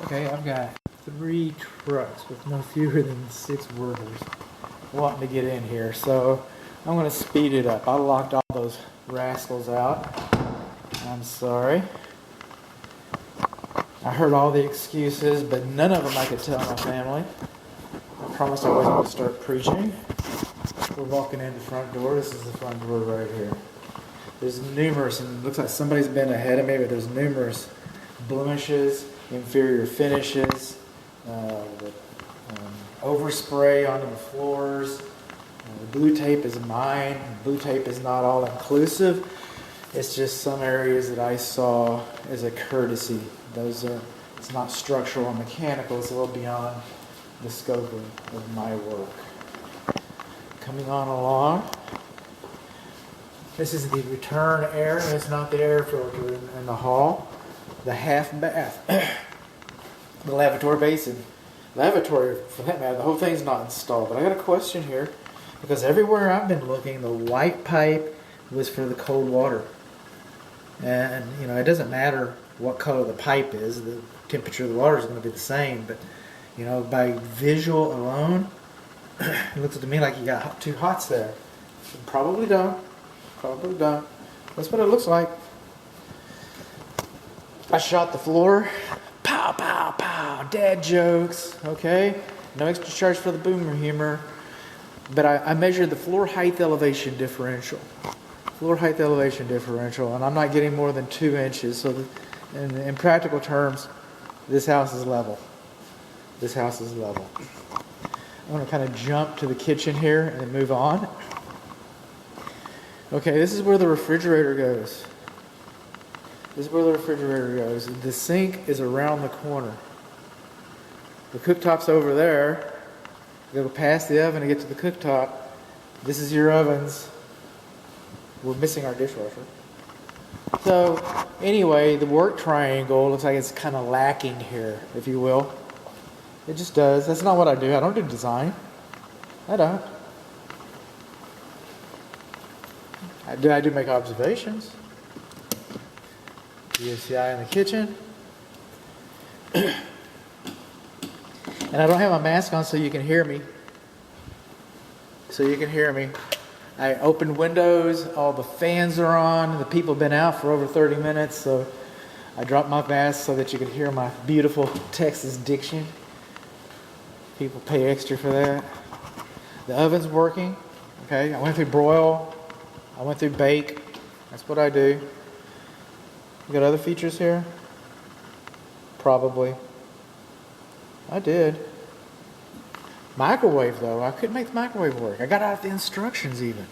Okay, I've got 3 trucks with no fewer than 6 workers wanting to get in here, so I'm going to speed it up. I locked all those rascals out. I'm sorry. I heard all the excuses, but none of them I could tell my family. I promised I wasn't going to start preaching. We're walking in the front door. This is the front door right here. There's numerous, and it looks like somebody's been ahead of me, but there's numerous blemishes, inferior finishes, overspray onto the floors. The blue tape is mine. The blue tape is not all inclusive. It's just some areas that I saw as a courtesy. It's not structural or mechanical. It's a little beyond the scope of my work. Coming on along. This is the return air. It's not the air filter in the hall. The half bath. The lavatory basin. Lavatory, for that matter, the whole thing's not installed. But I got a question here. Because everywhere I've been looking, the white pipe was for the cold water. And, it doesn't matter what color the pipe is. The temperature of the water is going to be the same. But, by visual alone, it looks to me like you got 2 hots there. Probably don't. Probably don't. That's what it looks like. I shot the floor. Pow, pow, pow. Dad jokes. Okay? No extra charge for the boomer humor. But I measured the floor height elevation differential. Floor height elevation differential. And I'm not getting more than 2 inches. So in practical terms, this house is level. This house is level. I'm going to kind of jump to the kitchen here and then move on. Okay, this is where the refrigerator goes. This is where the refrigerator goes. The sink is around the corner. The cooktop's over there. You go past the oven to get to the cooktop. This is your ovens. We're missing our dishwasher. So, anyway, the work triangle looks like it's kind of lacking here, if you will. It just does. That's not what I do. I don't do design. I don't. I do make observations. UCI in the kitchen. And I don't have my mask on so you can hear me. I opened windows. All the fans are on. The people have been out for over 30 minutes. So I dropped my mask so that you could hear my beautiful Texas diction. People pay extra for that. The oven's working. Okay, I went through broil. I went through bake. That's what I do. You got other features here? Probably. I did. Microwave, though. I couldn't make the microwave work. I got out the instructions even.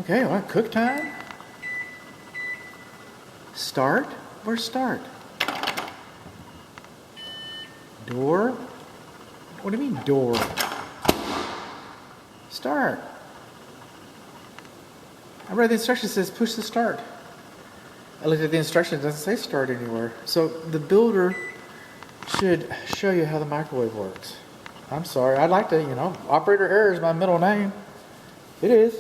Okay, well, cook time. Start? Where's start? Door? What do you mean door? Start. I read the instructions. It says push the start. I looked at the instructions. It doesn't say start anywhere. So the builder should show you how the microwave works. I'm sorry. I'd like to, operator error is my middle name. It is.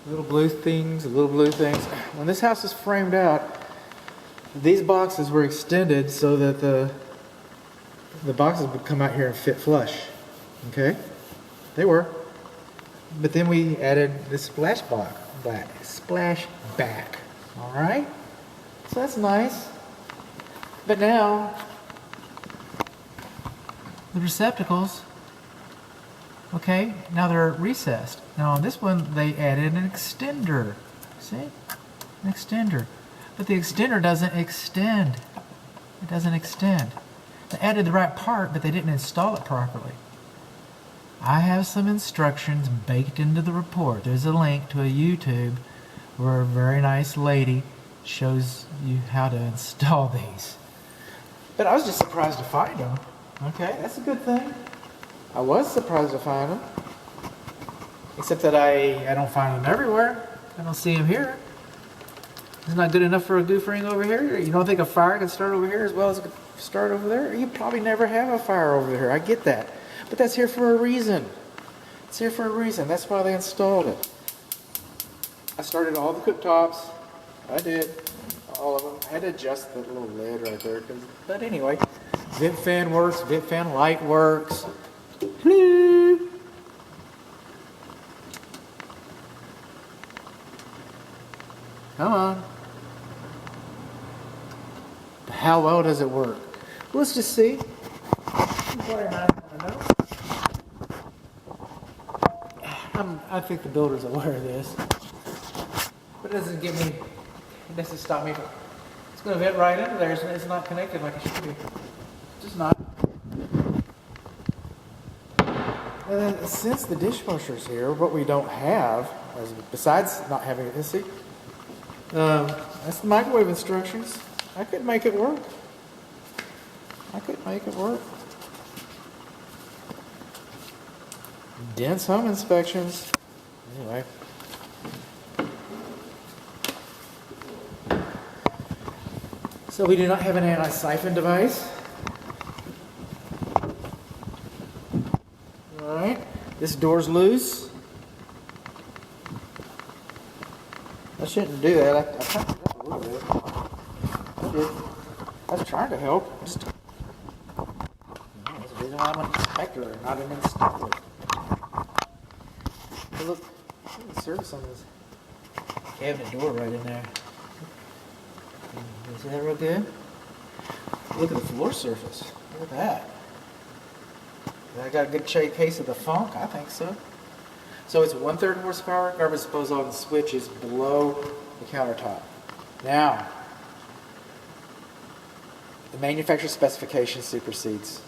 Little blue things. When this house is framed out, these boxes were extended so that the boxes would come out here and fit flush. Okay? They were. But then we added the splash back. All right? So that's nice. But now, the receptacles, okay, now they're recessed. Now on this one, they added an extender. See? An extender. But the extender doesn't extend. It doesn't extend. They added the right part, but they didn't install it properly. I have some instructions baked into the report. There's a link to a YouTube where a very nice lady shows you how to install these. But I was just surprised to find them. Okay, that's a good thing. I was surprised to find them. Except that I don't find them everywhere. I don't see them here. It's not good enough for a goof ring over here. You don't think a fire can start over here as well as it can start over there? You probably never have a fire over here. I get that. But that's here for a reason. It's here for a reason. That's why they installed it. I started all the cooktops. I did. all of them. I had to adjust the little lid right there. But anyway, vent fan works, vent fan light works. Hello. Come on. How well does it work? Let's just see. I think the builder's aware of this. But it doesn't give me, it doesn't stop me from, it's going to vent right into there. It's not connected like it should be. It's just not. And then since the dishwasher's here, what we don't have, besides not having it, see, that's the microwave instructions. I could make it work. Dense home inspections. Anyway. So we do not have an anti-siphon device. Alright. This door's loose. I shouldn't do that. I kind of a little bit. I did. I was trying to help. That's the reason why I'm an inspector, not an inspector. Hey, look at the service on this cabinet door right in there. You see that real good? Look at the floor surface. Look at that. I got a good case of the funk? I think so. So it's 1/3 horsepower. Garbage disposal on the switch is below the countertop. Now, the manufacturer specification supersedes.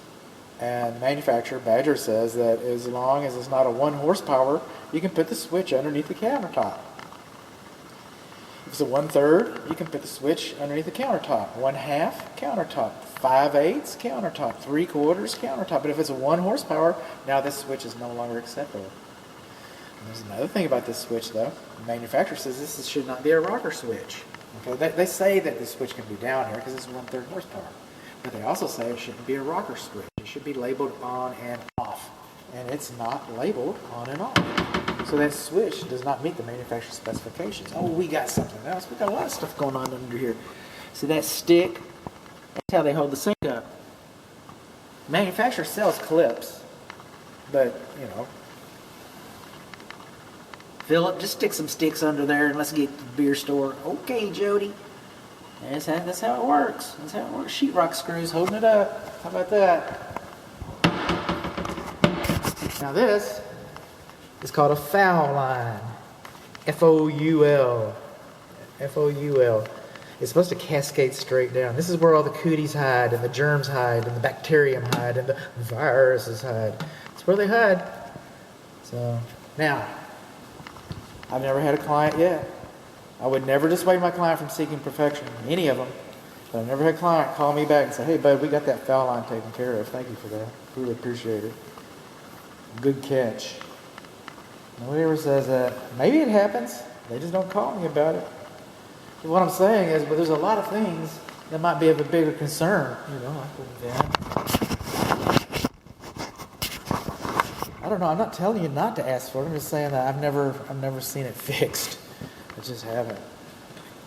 And the manufacturer, Badger, says that as long as it's not a 1 horsepower, you can put the switch underneath the countertop. If it's a 1/3, you can put the switch underneath the countertop. 1/2, countertop. 5/8, countertop. 3/4, countertop. But if it's a 1 horsepower, now this switch is no longer acceptable. And there's another thing about this switch, though. The manufacturer says this should not be a rocker switch. Okay, they say that this switch can be down here because it's 1/3 horsepower. But they also say it shouldn't be a rocker switch. It should be labeled on and off. And it's not labeled on and off. So that switch does not meet the manufacturer specifications. Oh, we got something else. We got a lot of stuff going on under here. So that stick, that's how they hold the sink up. Manufacturer sells clips, but, you know, Philip, just stick some sticks under there and let's get to the beer store. Okay, Jody. That's how it works. That's how it works. Sheetrock screws holding it up. How about that? Now this is called a foul line. F-O-U-L. F-O-U-L. It's supposed to cascade straight down. This is where all the cooties hide, and the germs hide, and the bacterium hide, and the viruses hide. It's where they hide. So, now, I've never had a client yet. I would never dissuade my client from seeking perfection, any of them. But I've never had a client call me back and say, hey, bud, we got that foul line taken care of. Thank you for that. Really appreciate it. Good catch. Nobody ever says that. Maybe it happens. They just don't call me about it. But what I'm saying is, but there's a lot of things that might be of a bigger concern. You know, like that. I don't know. I'm not telling you not to ask for it. I'm just saying that I've never seen it fixed. I just haven't.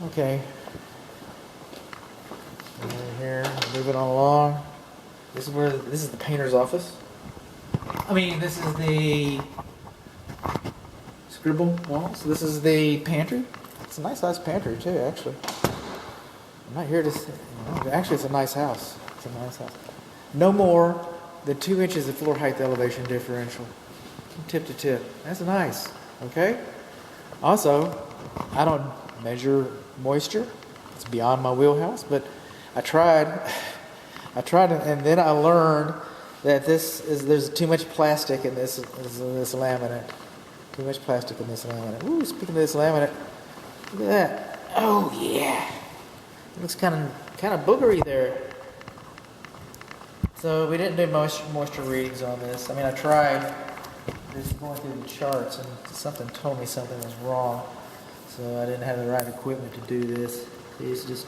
Okay. Over here, moving on along. This is the painter's office. I mean, this is the scribble wall. So this is the pantry. It's a nice sized pantry too, actually. I'm not here to say, actually it's a nice house. It's a nice house. No more than 2 inches of floor height elevation differential. From tip to tip. That's nice. Okay? Also, I don't measure moisture. It's beyond my wheelhouse, but I tried and then I learned that there's too much plastic in this laminate. Too much plastic in this laminate. Ooh, speaking of this laminate, look at that. Oh yeah. It looks kind of boogery there. So we didn't do moisture readings on this. I mean, I tried just going through the charts and something told me something was wrong. So I didn't have the right equipment to do this. It's just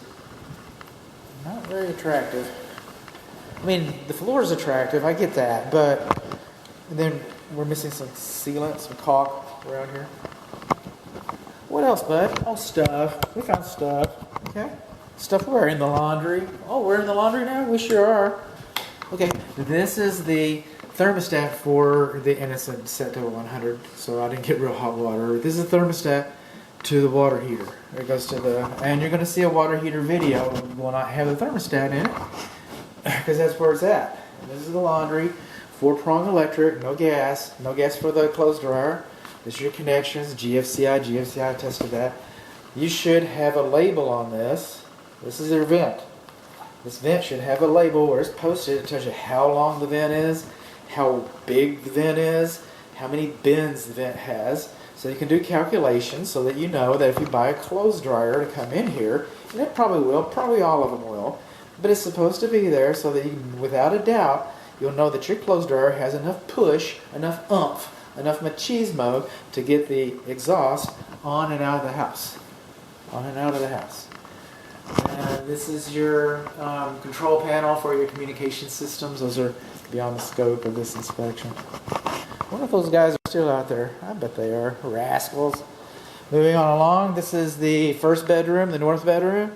not very attractive. I mean, the floor is attractive, I get that, but then we're missing some sealant, some caulk around here. What else, bud? Oh, stuff. We found stuff. Okay. Stuff we're in the laundry. Oh, we're in the laundry now? We sure are. Okay, this is the thermostat for the, and it's set to 100, so I didn't get real hot water. This is the thermostat to the water heater. It goes to the, and you're going to see a water heater video. It will not have the thermostat in it, because that's where it's at. And this is the laundry, 4-prong electric, no gas for the clothes dryer. This is your connections, GFCI tested that. You should have a label on this. This is your vent. This vent should have a label where it's posted. It tells you how long the vent is, how big the vent is, how many bends the vent has. So you can do calculations so that you know that if you buy a clothes dryer to come in here, and it probably will, probably all of them will, but it's supposed to be there so that you can, without a doubt, you'll know that your clothes dryer has enough push, enough oomph, enough machismo to get the exhaust on and out of the house. On and out of the house. And this is your control panel for your communication systems. Those are beyond the scope of this inspection. I wonder if those guys are still out there. I bet they are. Rascals. Moving on along, this is the first bedroom, the north bedroom.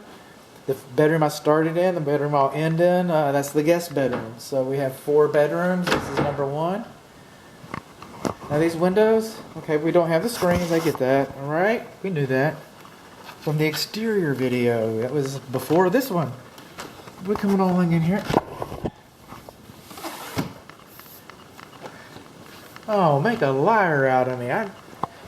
The bedroom I started in, the bedroom I'll end in, that's the guest bedroom. So we have 4 bedrooms. This is number 1. Now these windows, okay, we don't have the screens. I get that. All right, we knew that. From the exterior video. That was before this one. We're coming along in here. Oh, make a liar out of me.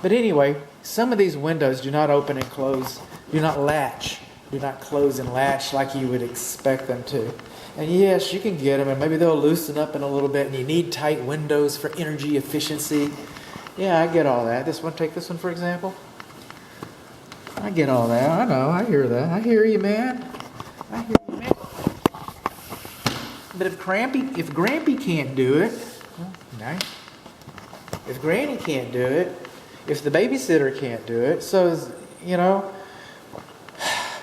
But anyway, some of these windows do not open and close, do not latch, do not close and latch like you would expect them to. And yes, you can get them, and maybe they'll loosen up in a little bit, and you need tight windows for energy efficiency. Yeah, I get all that. This one, take this one for example. I get all that. I know. I hear that. I hear you, man. I hear you, man. But if Grampy can't do it, well, nice. If Granny can't do it, if the babysitter can't do it, so you know,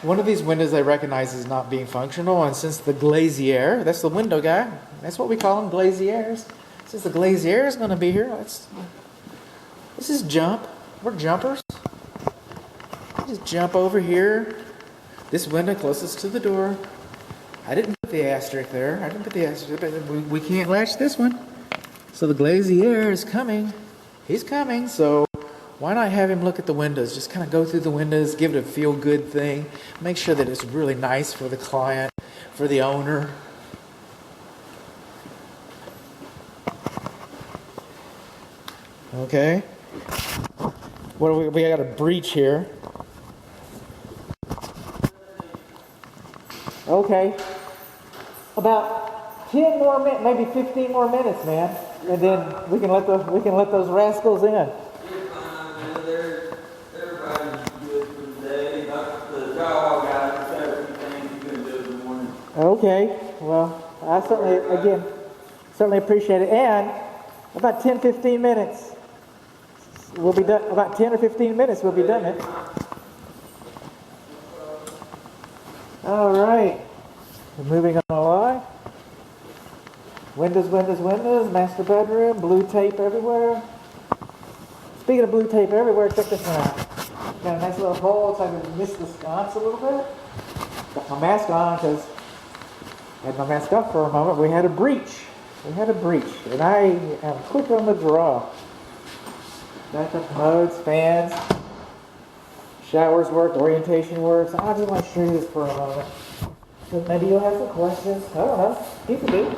one of these windows they recognize as not being functional, and since the glazier, that's the window guy, that's what we call them, glaziers. Since the glazier is going to be here, let's just jump. We're jumpers. Just jump over here. This window closest to the door. I didn't put the asterisk there. But we can't latch this one. So the glazier is coming. He's coming. So why not have him look at the windows? Just kind of go through the windows, give it a feel-good thing. Make sure that it's really nice for the client, for the owner. Okay. What do we got a breach here. Okay, about 10 more minutes, maybe 15 more minutes, man, and then we can let those rascals in. Everybody's good for the day. The drywall guy said a few things you couldn't do in the morning. Okay, well, I certainly appreciate it. And about 10, 15 minutes, we'll be done. About 10 or 15 minutes, we'll be done it. All right, we're moving on along. Windows, master bedroom, blue tape everywhere. Speaking of blue tape everywhere, check this one out. Got a nice little hole, so I can miss the sconce a little bit. Got my mask on because I had my mask off for a moment. We had a breach, and I am quick on the draw. Backup modes, fans. Showers work, orientation works. I just want to show you this for a moment. So maybe you'll have some questions. I don't know. You can do.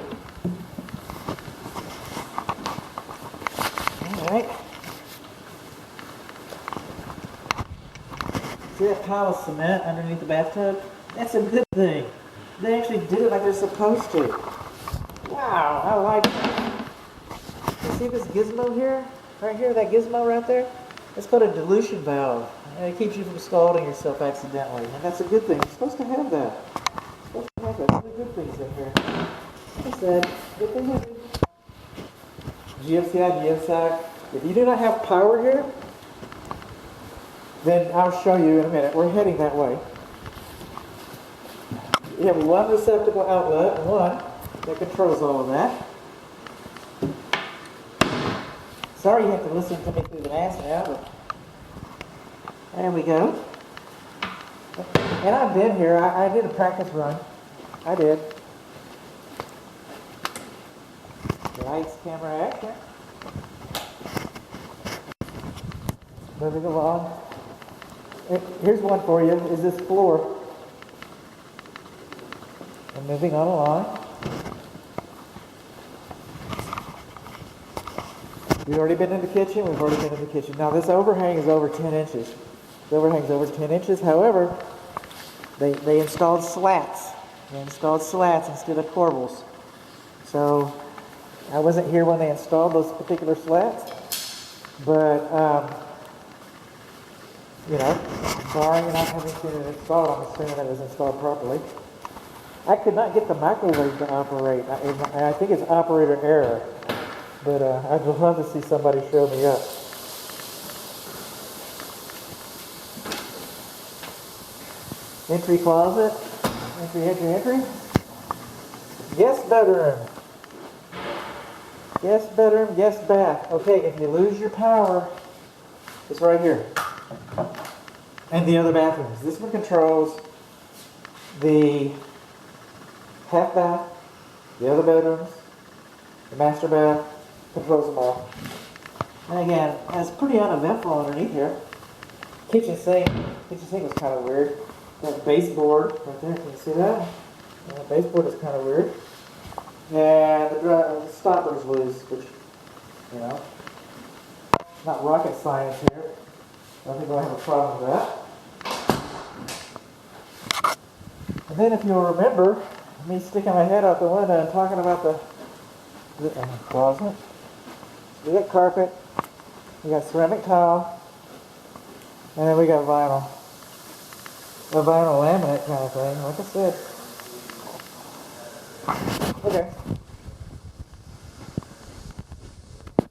Alright. See that pile of cement underneath the bathtub? That's a good thing. They actually did it like they're supposed to. Wow, I like it. You see this gizmo here? Right here, that gizmo right there? It's called a dilution valve. And it keeps you from scalding yourself accidentally. And that's a good thing. You're supposed to have that. You're supposed to have that. Those are good things in here. Like I said, good things. GFCI. If you do not have power here, then I'll show you in a minute. We're heading that way. You have one receptacle outlet, one that controls all of that. Sorry you have to listen to me through the mask now, but there we go. And I've been here. I did a practice run. I did. Lights, camera, action. Moving along. Here's one for you. Is this floor? And moving on along. We've already been in the kitchen. We've already been in the kitchen. Now this overhang is over 10 inches. The overhang is over 10 inches. However, they installed slats. They installed slats instead of corbels. So I wasn't here when they installed those particular slats, but you know, barring not having seen it installed, I'm assuming that it was installed properly. I could not get the microwave to operate. I think it's operator error, but I'd love to see somebody show me up. Entry closet. Entry. Guest bedroom. Guest bedroom, guest bath. Okay, if you lose your power, it's right here. And the other bathrooms. This one controls the half bath, the other bedrooms, the master bath, controls them all. And again, it's pretty uneventful underneath here. Kitchen sink was kind of weird. That baseboard right there, can you see that? The baseboard is kind of weird. And the stopper's loose, which, you know, not rocket science here. I don't think I'll have a problem with that. And then if you'll remember, me sticking my head out the window and talking about the closet. We got carpet, we got ceramic tile, and then we got vinyl. A vinyl laminate kind of thing, like I said. Okay.